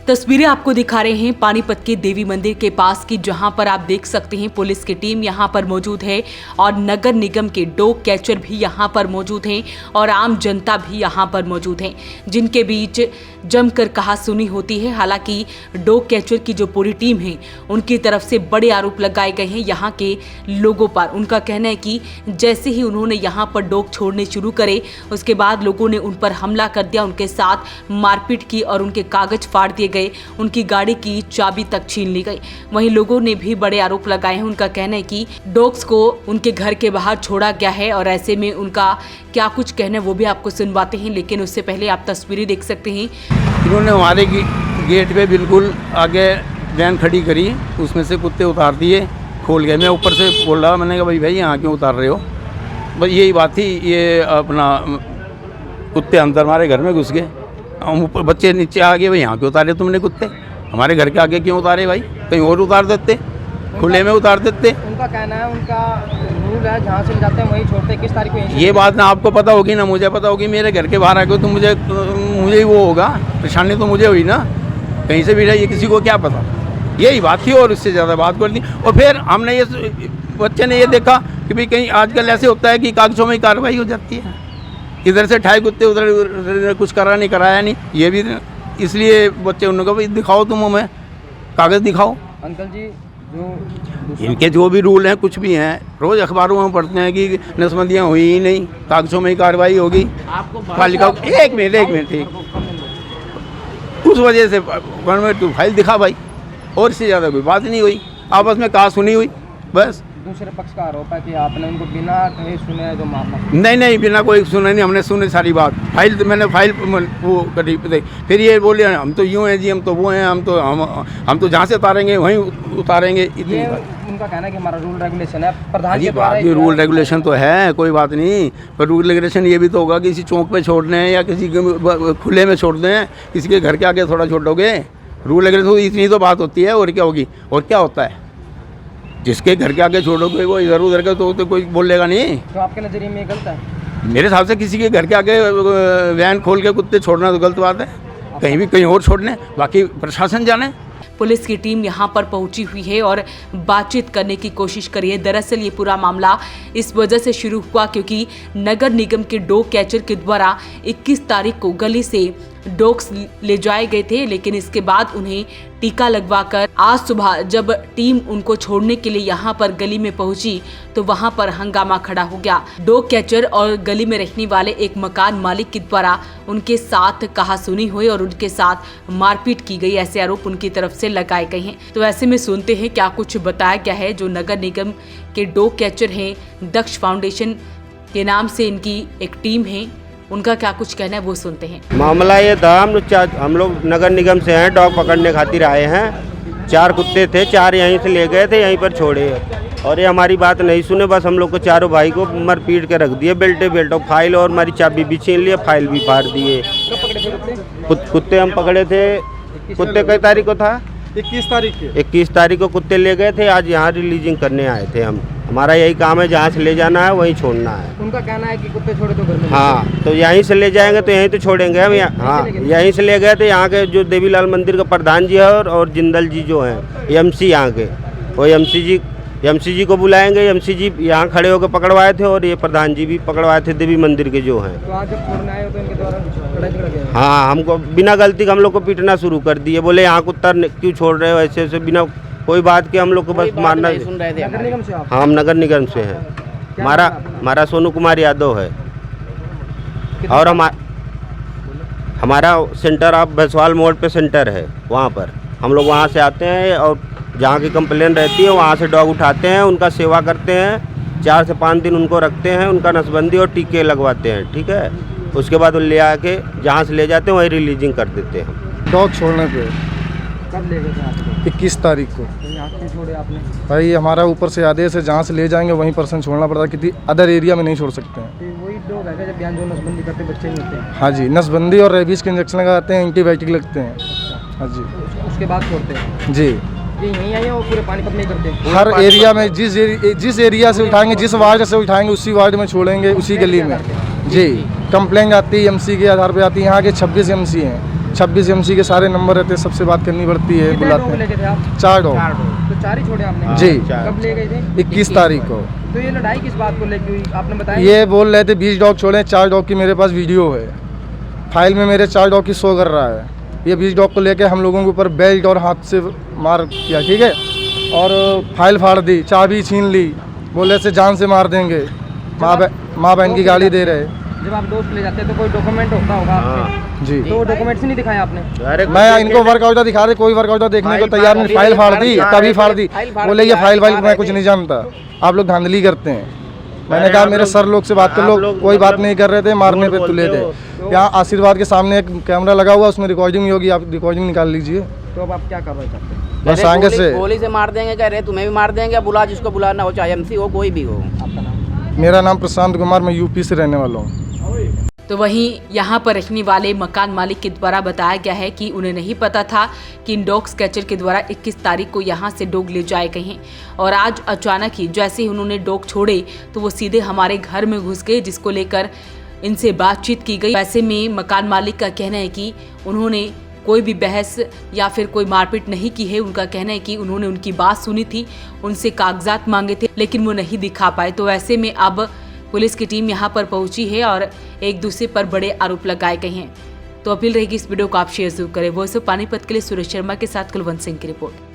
तस्वीरें आपको दिखा रहे हैं पानीपत के देवी मंदिर के पास की, जहां पर आप देख सकते हैं पुलिस की टीम यहां पर मौजूद है और नगर निगम के डॉग कैचर भी यहां पर मौजूद हैं और आम जनता भी यहां पर मौजूद हैं, जिनके बीच जमकर कहासुनी होती है। हालांकि डॉग कैचर की जो पूरी टीम है उनकी तरफ से बड़े आरोप लगाए गए हैं यहाँ के लोगों पर। उनका कहना है कि जैसे ही उन्होंने यहाँ पर डॉग छोड़ने शुरू करे उसके बाद लोगों ने उन पर हमला कर दिया, उनके साथ मारपीट की और उनके कागज फाड़ दिए गए, उनकी गाड़ी की चाबी तक छीन ली गई। वहीं लोगों ने भी बड़े आरोप लगाए हैं। उनका कहना है कि डॉग्स को उनके घर के बाहर छोड़ा गया है और ऐसे में उनका क्या कुछ कहना है वो भी आपको सुनवाते हैं, लेकिन उससे पहले आप तस्वीरें देख सकते हैं। इन्होंने हमारे गेट पे बिल्कुल आगे वैन खड़ी करी, उसमें से कुत्ते उतार दिए, खोल गए। मैं ऊपर से बोल रहा, मैंने कहा भाई यहाँ क्यों उतार रहे हो, बस यही बात थी। ये अपना कुत्ते अंदर हमारे घर में घुस गए, हम ऊपर, बच्चे नीचे आ गए, भाई यहाँ क्यों उतारे तुमने कुत्ते, हमारे घर के आगे क्यों उतारे भाई, कहीं और उतार देते, खुले में उतार देते। उनका कहना है, उनका रूल है जहाँ से जाते हैं वहीं छोड़ते हैं। किस तारीख को ये बात ना आपको पता होगी ना मुझे पता होगी, मेरे घर के बाहर आ गए तो मुझे ही वो होगा, परेशानी तो मुझे हुई ना, कहीं से भी रही, किसी को क्या पता। यही बात थी और इससे ज़्यादा बात कर दी। और फिर हमने ये बच्चे ने ये देखा कि भाई कहीं आजकल ऐसे होता है कि कागजों में कार्रवाई हो जाती है, इधर से ठाए कुत्ते उधर कुछ करा नहीं कराया नहीं, ये भी इसलिए बच्चे उन्होंने कहा भाई दिखाओ तुम हमें कागज़ दिखाओ। अंकल जी जो इनके जो भी रूल हैं कुछ भी हैं, रोज़ अखबारों में पढ़ते हैं कि नसबंदियाँ हुई ही नहीं, कागजों में ही कार्रवाई होगी। पालिका एक मिनट उस वजह से तू फाइल दिखा भाई, और इससे ज़्यादा कोई बात नहीं हुई, आपस में कहा सुनी हुई बस। दूसरे पक्ष का आरोप है कि आपने उनको बिना कहे सुने जो मामला। नहीं बिना कोई सुने नहीं, हमने सुने सारी बात, मैंने फाइल वो करी। फिर ये बोले हम तो यूँ हैं जी, हम तो वो हैं, हम तो जहाँ से उतारेंगे वहीं उतारेंगे। इतनी उनका कहना है कि हमारा रूल रेगुलेशन है, प्रधान जी बात भी रूल रेगुलेशन तो है, कोई बात नहीं, पर रूल रेगुलेशन ये भी तो होगा किसी चौक पे छोड़ने हैं या किसी खुले में छोड़ने हैं, किसी के घर के आगे थोड़ा छोड़ोगे। रूल रेगुलेशन तो इतनी तो बात होती है, और क्या होगी, और क्या होता है, जिसके घर के आगे छोड़ोगे वो इधर उधर का तो कोई बोलेगा नहीं। तो आपके नज़रिए में गलत है? मेरे हिसाब से किसी के घर के आगे वैन खोल के कुत्ते छोड़ना तो गलत बात है, कहीं भी कहीं और छोड़ने, बाकी प्रशासन जाने। पुलिस की टीम यहां पर पहुंची हुई है और बातचीत करने की कोशिश करी है। दरअसल ये पूरा मामला इस वजह से शुरू हुआ क्योंकि नगर निगम के डॉग कैचर के द्वारा 21 तारीख को गली से डॉग्स ले जाए गए थे, लेकिन इसके बाद उन्हें टीका लगवाकर आज सुबह जब टीम उनको छोड़ने के लिए यहाँ पर गली में पहुंची तो वहाँ पर हंगामा खड़ा हो गया। डॉग कैचर और गली में रहने वाले एक मकान मालिक के द्वारा उनके साथ कहासुनी हुई और उनके साथ मारपीट की गई, ऐसे आरोप उनकी तरफ से लगाए गए हैं। तो ऐसे में सुनते हैं क्या कुछ बताया गया है। जो नगर निगम के डॉग कैचर हैं, दक्ष फाउंडेशन के नाम से इनकी एक टीम है, उनका क्या कुछ कहना है वो सुनते हैं। मामला ये था, हम लोग नगर निगम से हैं, डॉग पकड़ने खातिर आए हैं। 4 कुत्ते थे, 4 यहीं से ले गए थे, यहीं पर छोड़े, और ये हमारी बात नहीं सुने, बस हम लोग को चारों भाई को मर पीट के रख दिए, बेल्टो फाइल और हमारी चाबी भी छीन लिए, फाइल भी फाड़ दिए। कुत्ते हम पकड़े थे, कुत्ते कई तारीख को था, 21 तारीख को कुत्ते ले गए थे, आज यहाँ रिलीजिंग करने आए थे हम। हमारा यही काम है, जहाँ से ले जाना है वहीं छोड़ना है। उनका कहना है कि कुत्ते छोड़े तो घर में। हाँ, तो यहीं से ले जाएंगे तो यहीं तो छोड़ेंगे हम। हाँ, यहीं से ले गए थे। यहाँ के जो देवीलाल मंदिर का प्रधान जी है और जिंदल जी जो हैं एमसी यहाँ के, वो एमसी जी को बुलाएंगे। एमसी जी यहाँ खड़े होकर पकड़वाए थे और ये प्रधान जी भी पकड़वाए थे देवी मंदिर के जो हैं। तो आज जब छोड़ने आए तो इनके द्वारा लड़ाई झगड़ा किया? हाँ, हमको बिना गलती के हम लोग को पीटना शुरू कर दिए, बोले यहाँ कुत्ता क्यों छोड़ रहे हो, ऐसे बिना कोई बात के हम लोग को बस मारना। नगर निगम से आप? हाँ, हम नगर निगम से हैं। हमारा सोनू कुमार यादव है, और हमारा सेंटर आप भैंसवाल मोड़ पे सेंटर है, वहाँ पर हम लोग वहाँ से आते हैं और जहाँ की कंप्लेन रहती है वहाँ से डॉग उठाते हैं, उनका सेवा करते हैं, 4 से 5 दिन उनको रखते हैं, उनका नसबंदी और टीके लगवाते हैं, ठीक है। उसके बाद वो ले आके जहाँ से ले जाते हैं वहीं रिलीजिंग कर देते हैं। डॉग छोड़ने पे कब ले गए थे आप? 21 तारीख को। तो यहाँ क्यों छोड़े आपने? भाई हमारा ऊपर से आदेश है, जहाँ से ले जाएंगे वहीं पर्सन छोड़ना पड़ता है, किसी अदर एरिया में नहीं छोड़ सकते हैं। तो वही डॉग है जब बयान जो नसबंदी करते बच्चे नहीं होते हैं? हाँ जी, नसबंदी और रेबीज़ के इंजेक्शन लगाते हैं, एंटीबायोटिक लगते हैं। हाँ जी, उसके बाद छोड़ते हैं जी। ये यहीं आए और पूरे पानीपत में करते हैं? हर एरिया में जिस एरिया से उठाएंगे, जिस वार्ड से उठाएंगे उसी वार्ड में छोड़ेंगे, उसी गली में जी। कंप्लेंट आती है एमसी के आधार पे आती है। यहाँ के 26 एमसी हैं, 26 MC के सारे नंबर रहते हैं, सबसे बात करनी पड़ती है, कितने डॉग बुलाते लेके थे आप? हैं। 4 डॉग। तो 4 ही छोड़े आपने? जी। कब ले गए थे? 21 तारीख को। तो ये लड़ाई किस बात को लेके हुई आपने बताया? ये बोल रहे थे 20 डॉग छोड़े, 4 डॉग की मेरे पास वीडियो है, फाइल में मेरे 4 डॉग की शो कर रहा है। ये 20 डॉग को लेके हम लोगों के ऊपर बेल्ट और हाथ से मार किया, ठीक है, और फाइल फाड़ दी, चाबी छीन ली, बोले से जान से मार देंगे, माँ बहन की गाली दे रहे। जब आप दोस्त ले जाते हैं तो कोई डॉक्यूमेंट होता होगा आपके? जी। तो डॉक्यूमेंट्स नहीं दिखाए आपने? मैं इनको वर्कआउट दिखा रहे, कोई वर्कआउट देखने को तैयार नहीं। फाइल फाड़ दी, तभी फाड़ दी, बोले ये फाइल मैं कुछ नहीं जानता, आप लोग धांधली करते हैं। मैंने कहा मेरे सर लोग से बात कर लो, कोई बात नहीं कर रहे थे, मारने पे तुले थे। यहाँ आशीर्वाद के सामने एक कैमरा लगा हुआ, उसमें रिकॉर्डिंग भी होगी, आप रिकॉर्डिंग निकाल लीजिए। तो अब आप क्या कार्रवाई करते हैं? बस आगे से गोली से मार देंगे, कह रहे तुम्हें भी मार देंगे, बुला जिसको बुलाना हो, चाहे MC हो कोई भी हो। आपका नाम? मेरा नाम प्रशांत कुमार, मैं यूपी से रहने वाला हूँ। तो वहीं यहाँ पर रहने वाले मकान मालिक के द्वारा बताया गया है कि उन्हें नहीं पता था कि इन डॉग कैचर के द्वारा 21 तारीख को यहाँ से डॉग ले जाए गए हैं, और आज अचानक ही जैसे ही उन्होंने डॉग छोड़े तो वो सीधे हमारे घर में घुस गए, जिसको लेकर इनसे बातचीत की गई। ऐसे में मकान मालिक का कहना है कि उन्होंने कोई भी बहस या फिर कोई मारपीट नहीं की है। उनका कहना है कि उन्होंने उनकी बात सुनी थी, उनसे कागजात मांगे थे, लेकिन वो नहीं दिखा पाए। तो ऐसे में अब पुलिस की टीम यहाँ पर पहुंची है और एक दूसरे पर बड़े आरोप लगाए गए हैं। तो अपील रहेगी इस वीडियो को आप शेयर जरूर करें। वॉइस ऑफ पानीपत के लिए सुरेश शर्मा के साथ कुलवंत सिंह की रिपोर्ट।